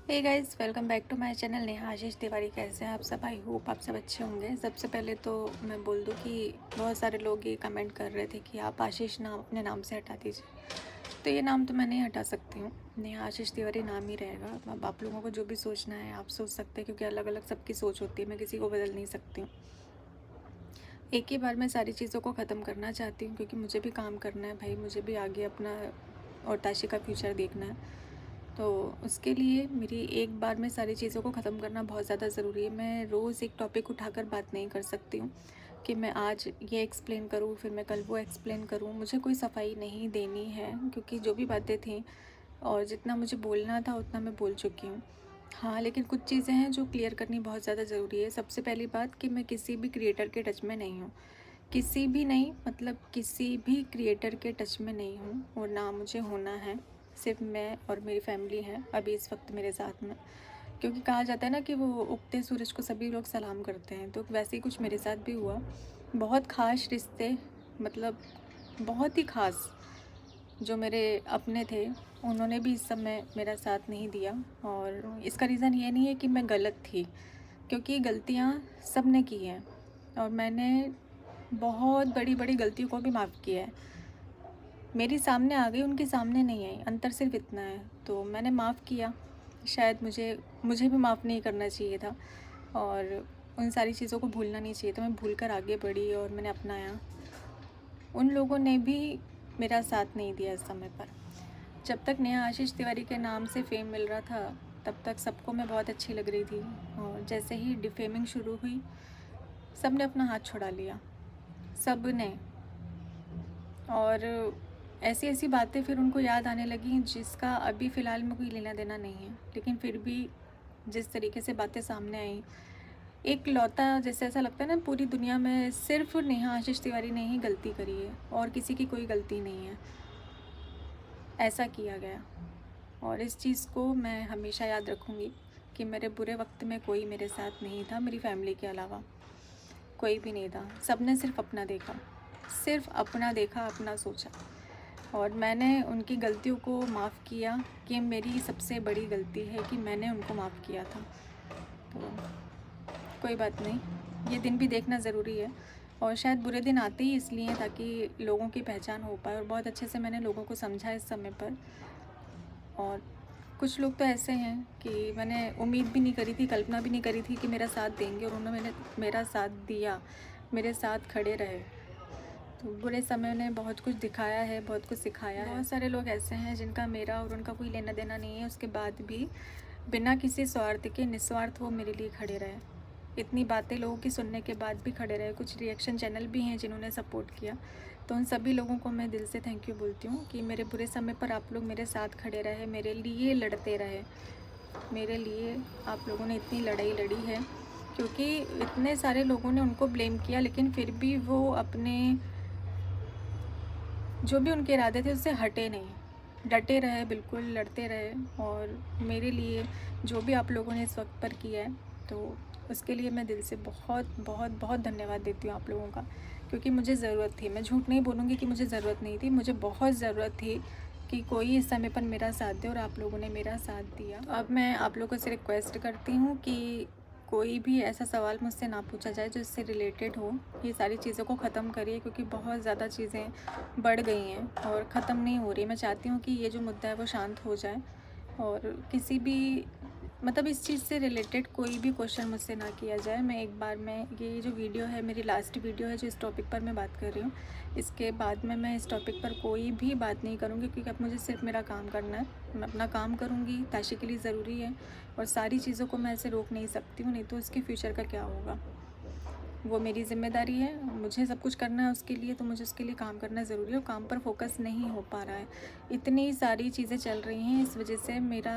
Hey guys, welcome back to my channel Neha Ashish Tiwari. कैसे हैं आप सब? आई होप आप सब अच्छे होंगे। सबसे पहले तो मैं बोल दूं कि बहुत सारे लोग ये कमेंट कर रहे थे कि आप आशीष नाम अपने नाम से हटा दीजिए। तो ये नाम तो मैं नहीं हटा सकती हूँ, नेहा आशीष तिवारी नाम ही रहेगा। अब आप लोगों को जो भी सोचना है आप सोच सकते हैं, क्योंकि अलग अलग सबकी सोच होती है, मैं किसी को बदल नहीं सकती हूँ। एक ही बार मैं सारी चीज़ों को ख़त्म करना चाहती हूँ, क्योंकि मुझे भी काम करना है भाई, मुझे भी आगे अपना और ताशी का फ्यूचर देखना है। तो उसके लिए मेरी एक बार में सारी चीज़ों को ख़त्म करना बहुत ज़्यादा ज़रूरी है। मैं रोज़ एक टॉपिक उठाकर बात नहीं कर सकती हूँ कि मैं आज ये एक्सप्लेन करूँ फिर मैं कल वो एक्सप्लेन करूँ। मुझे कोई सफाई नहीं देनी है, क्योंकि जो भी बातें थी और जितना मुझे बोलना था उतना मैं बोल चुकी हूँ। हाँ, लेकिन कुछ चीज़ें हैं जो क्लियर करनी बहुत ज़्यादा ज़रूरी है। सबसे पहली बात कि मैं किसी भी क्रिएटर के टच में नहीं हूँ, किसी भी नहीं, मतलब किसी भी क्रिएटर के टच में नहीं हूँ और ना मुझे होना है। सिर्फ मैं और मेरी फैमिली है अभी इस वक्त मेरे साथ में, क्योंकि कहा जाता है ना कि वो उगते सूरज को सभी लोग सलाम करते हैं, तो वैसे ही कुछ मेरे साथ भी हुआ। बहुत ख़ास रिश्ते, मतलब बहुत ही ख़ास, जो मेरे अपने थे, उन्होंने भी इस समय मेरा साथ नहीं दिया। और इसका रीज़न ये नहीं है कि मैं गलत थी, क्योंकि गलतियाँ सब ने की हैं और मैंने बहुत बड़ी बड़ी गलतियों को भी माफ़ किया है। मेरी सामने आ गई, उनके सामने नहीं आई, अंतर सिर्फ इतना है। तो मैंने माफ़ किया। शायद मुझे मुझे भी माफ़ नहीं करना चाहिए था और उन सारी चीज़ों को भूलना नहीं चाहिए था। मैं भूल कर आगे बढ़ी और मैंने अपनाया। उन लोगों ने भी मेरा साथ नहीं दिया इस समय पर। जब तक नेहा आशीष तिवारी के नाम से फ़ेम मिल रहा था तब तक सबको मैं बहुत अच्छी लग रही थी, और जैसे ही डिफेमिंग शुरू हुई सब ने अपना हाथ छुड़ा लिया, सब ने। और ऐसी ऐसी बातें फिर उनको याद आने लगी जिसका अभी फ़िलहाल में कोई लेना देना नहीं है, लेकिन फिर भी जिस तरीके से बातें सामने आई, एक लौता जैसे ऐसा लगता है ना पूरी दुनिया में सिर्फ नेहा आशीष तिवारी ने ही गलती करी है और किसी की कोई गलती नहीं है, ऐसा किया गया। और इस चीज़ को मैं हमेशा याद रखूँगी कि मेरे बुरे वक्त में कोई मेरे साथ नहीं था, मेरी फैमिली के अलावा कोई भी नहीं था। सब ने सिर्फ अपना देखा, सिर्फ अपना देखा, अपना सोचा। और मैंने उनकी गलतियों को माफ़ किया, कि मेरी सबसे बड़ी गलती है कि मैंने उनको माफ़ किया था। तो कोई बात नहीं, ये दिन भी देखना ज़रूरी है। और शायद बुरे दिन आते ही इसलिए हैं ताकि लोगों की पहचान हो पाए, और बहुत अच्छे से मैंने लोगों को समझा इस समय पर। और कुछ लोग तो ऐसे हैं कि मैंने उम्मीद भी नहीं करी थी, कल्पना भी नहीं करी थी कि मेरा साथ देंगे, और उन्होंने मेरा साथ दिया, मेरे साथ खड़े रहे। तो बुरे समय ने बहुत कुछ दिखाया है, बहुत कुछ सिखाया है। बहुत सारे लोग ऐसे हैं जिनका मेरा और उनका कोई लेना देना नहीं है, उसके बाद भी बिना किसी स्वार्थ के निस्वार्थ वो मेरे लिए खड़े रहे। इतनी बातें लोगों की सुनने के बाद भी खड़े रहे। कुछ रिएक्शन चैनल भी हैं जिन्होंने सपोर्ट किया, तो उन सभी लोगों को मैं दिल से थैंक यू बोलती हूँ कि मेरे बुरे समय पर आप लोग मेरे साथ खड़े रहे, मेरे लिए लड़ते रहे। मेरे लिए आप लोगों ने इतनी लड़ाई लड़ी है, क्योंकि इतने सारे लोगों ने उनको ब्लेम किया, लेकिन फिर भी वो अपने जो भी उनके इरादे थे उससे हटे नहीं, डटे रहे, बिल्कुल लड़ते रहे। और मेरे लिए जो भी आप लोगों ने इस वक्त पर किया है, तो उसके लिए मैं दिल से बहुत बहुत बहुत धन्यवाद देती हूँ आप लोगों का, क्योंकि मुझे ज़रूरत थी। मैं झूठ नहीं बोलूँगी कि मुझे ज़रूरत नहीं थी, मुझे बहुत ज़रूरत थी कि कोई इस समय पर मेरा साथ दे, और आप लोगों ने मेरा साथ दिया। तो अब मैं आप लोगों से रिक्वेस्ट करती हूँ कि कोई भी ऐसा सवाल मुझसे ना पूछा जाए जो इससे रिलेटेड हो। ये सारी चीज़ों को ख़त्म करिए, क्योंकि बहुत ज़्यादा चीज़ें बढ़ गई हैं और ख़त्म नहीं हो रही। मैं चाहती हूँ कि ये जो मुद्दा है वो शांत हो जाए, और किसी भी मतलब इस चीज़ से रिलेटेड कोई भी क्वेश्चन मुझसे ना किया जाए। मैं एक बार में ये जो वीडियो है मेरी लास्ट वीडियो है जो इस टॉपिक पर मैं बात कर रही हूँ, इसके बाद में मैं इस टॉपिक पर कोई भी बात नहीं करूँगी, क्योंकि अब मुझे सिर्फ मेरा काम करना है। मैं अपना काम करूँगी, ताशी के लिए ज़रूरी है, और सारी चीज़ों को मैं ऐसे रोक नहीं सकती हूँ, नहीं तो उसके फ्यूचर का क्या होगा। वो मेरी ज़िम्मेदारी है, मुझे सब कुछ करना है उसके लिए, तो मुझे उसके लिए काम करना ज़रूरी है, और काम पर फोकस नहीं हो पा रहा है। इतनी सारी चीज़ें चल रही हैं, इस वजह से मेरा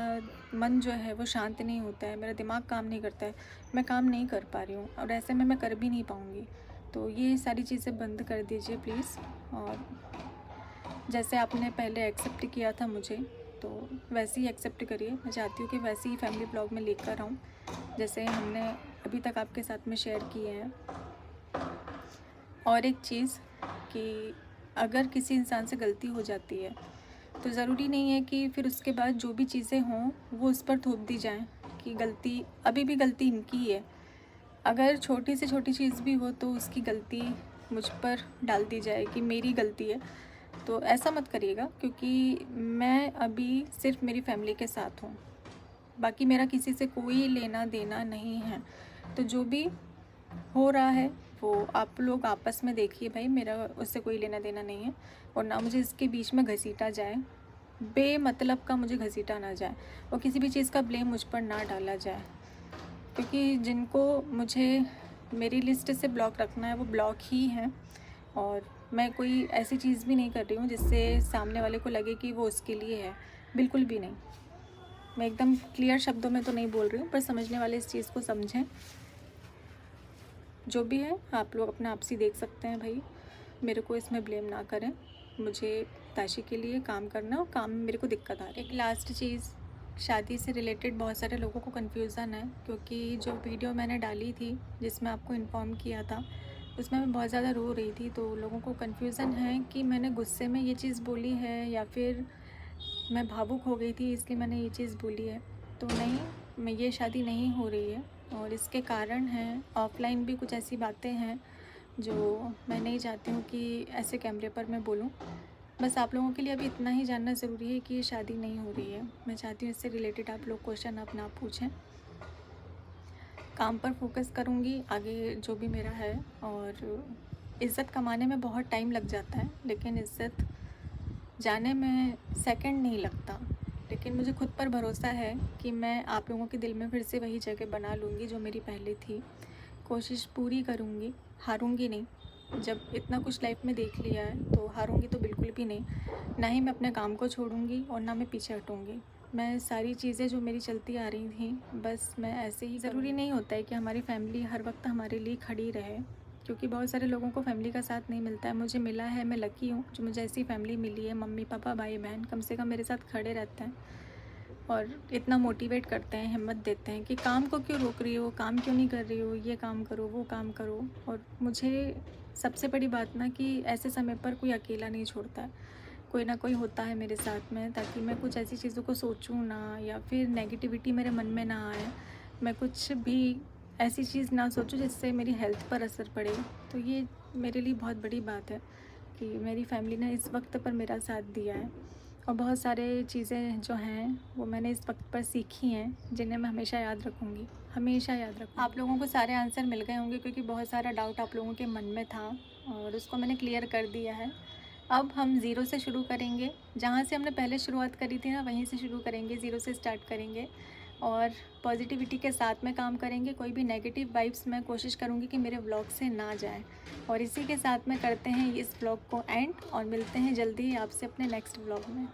मन जो है वो शांत नहीं होता है, मेरा दिमाग काम नहीं करता है, मैं काम नहीं कर पा रही हूँ, और ऐसे में मैं कर भी नहीं पाऊँगी। तो ये सारी चीज़ें बंद कर दीजिए प्लीज़। और जैसे आपने पहले एक्सेप्ट किया था मुझे, तो वैसे ही एक्सेप्ट करिए। मैं चाहती हूँ कि वैसे ही फैमिली ब्लॉग में लेकर आऊँ जैसे हमने अभी तक आपके साथ में शेयर किए हैं। और एक चीज़ कि अगर किसी इंसान से गलती हो जाती है तो ज़रूरी नहीं है कि फिर उसके बाद जो भी चीज़ें हों वो उस पर थोप दी जाएँ कि गलती, अभी भी गलती इनकी ही है। अगर छोटी से छोटी चीज़ भी हो तो उसकी गलती मुझ पर डाल दी जाए कि मेरी गलती है। तो ऐसा मत करिएगा, क्योंकि मैं अभी सिर्फ मेरी फैमिली के साथ हूँ, बाकी मेरा किसी से कोई लेना देना नहीं है। तो जो भी हो रहा है वो आप लोग आपस में देखिए भाई, मेरा उससे कोई लेना देना नहीं है। और ना मुझे इसके बीच में घसीटा जाए, बेमतलब का मुझे घसीटा ना जाए, और किसी भी चीज़ का ब्लेम मुझ पर ना डाला जाए, क्योंकि जिनको मुझे मेरी लिस्ट से ब्लॉक रखना है वो ब्लॉक ही हैं। और मैं कोई ऐसी चीज़ भी नहीं कर रही हूँ जिससे सामने वाले को लगे कि वो उसके लिए है, बिल्कुल भी नहीं। मैं एकदम क्लियर शब्दों में तो नहीं बोल रही हूँ, पर समझने वाले इस चीज़ को समझें। जो भी है आप लोग अपना आपसी देख सकते हैं भाई, मेरे को इसमें ब्लेम ना करें। मुझे ताशी के लिए काम करना, और काम में मेरे को दिक्कत आ रही है। एक लास्ट चीज़, शादी से रिलेटेड बहुत सारे लोगों को कन्फ्यूज़न है, क्योंकि जो वीडियो मैंने डाली थी जिसमें आपको इन्फॉर्म किया था उसमें मैं बहुत ज़्यादा रो रही थी। तो लोगों को कन्फ्यूज़न है कि मैंने गुस्से में ये चीज़ बोली है या फिर मैं भावुक हो गई थी इसलिए मैंने ये चीज़ बोली है। तो नहीं, मैं ये शादी नहीं हो रही है, और इसके कारण हैं ऑफ़लाइन भी कुछ ऐसी बातें हैं जो मैं नहीं चाहती हूँ कि ऐसे कैमरे पर मैं बोलूँ। बस आप लोगों के लिए अभी इतना ही जानना ज़रूरी है कि ये शादी नहीं हो रही है। मैं चाहती हूँ इससे रिलेटेड आप लोग क्वेश्चन अपना पूछें। काम पर फोकस करूँगी आगे जो भी मेरा है। और इज़्ज़त कमाने में बहुत टाइम लग जाता है, लेकिन इज़्ज़त जाने में सेकंड नहीं लगता। लेकिन मुझे खुद पर भरोसा है कि मैं आप लोगों के दिल में फिर से वही जगह बना लूँगी जो मेरी पहले थी। कोशिश पूरी करूँगी, हारूँगी नहीं। जब इतना कुछ लाइफ में देख लिया है तो हारूँगी तो बिल्कुल भी नहीं। ना ही मैं अपने काम को छोड़ूँगी और ना मैं पीछे हटूँगी। मैं सारी चीज़ें जो मेरी चलती आ रही थी बस मैं ऐसे ही, ज़रूरी नहीं होता है कि हमारी फैमिली हर वक्त हमारे लिए खड़ी रहे, क्योंकि बहुत सारे लोगों को फैमिली का साथ नहीं मिलता है। मुझे मिला है, मैं लकी हूँ जो मुझे ऐसी फैमिली मिली है। मम्मी पापा भाई बहन कम से कम मेरे साथ खड़े रहते हैं और इतना मोटिवेट करते हैं, हिम्मत देते हैं कि काम को क्यों रोक रही हो, काम क्यों नहीं कर रही हो, ये काम करो वो काम करो। और मुझे सबसे बड़ी बात ना कि ऐसे समय पर कोई अकेला नहीं छोड़ता है, कोई ना कोई होता है मेरे साथ में, ताकि मैं कुछ ऐसी चीज़ों को सोचूं ना, या फिर नेगेटिविटी मेरे मन में ना आए, मैं कुछ भी ऐसी चीज़ ना सोचूं जिससे मेरी हेल्थ पर असर पड़े। तो ये मेरे लिए बहुत बड़ी बात है कि मेरी फैमिली ने इस वक्त पर मेरा साथ दिया है। और बहुत सारे चीज़ें जो हैं वो मैंने इस वक्त पर सीखी हैं, जिन्हें मैं हमेशा याद रखूँगी, हमेशा याद रखूँगी। आप लोगों को सारे आंसर मिल गए होंगे, क्योंकि बहुत सारा डाउट आप लोगों के मन में था और उसको मैंने क्लियर कर दिया है। अब हम ज़ीरो से शुरू करेंगे, जहाँ से हमने पहले शुरुआत करी थी ना वहीं से शुरू करेंगे, ज़ीरो से स्टार्ट करेंगे और पॉजिटिविटी के साथ में काम करेंगे। कोई भी नेगेटिव वाइब्स मैं कोशिश करूँगी कि मेरे व्लॉग से ना जाए। और इसी के साथ में करते हैं इस व्लॉग को एंड, और मिलते हैं जल्दी ही आपसे अपने नेक्स्ट व्लॉग में।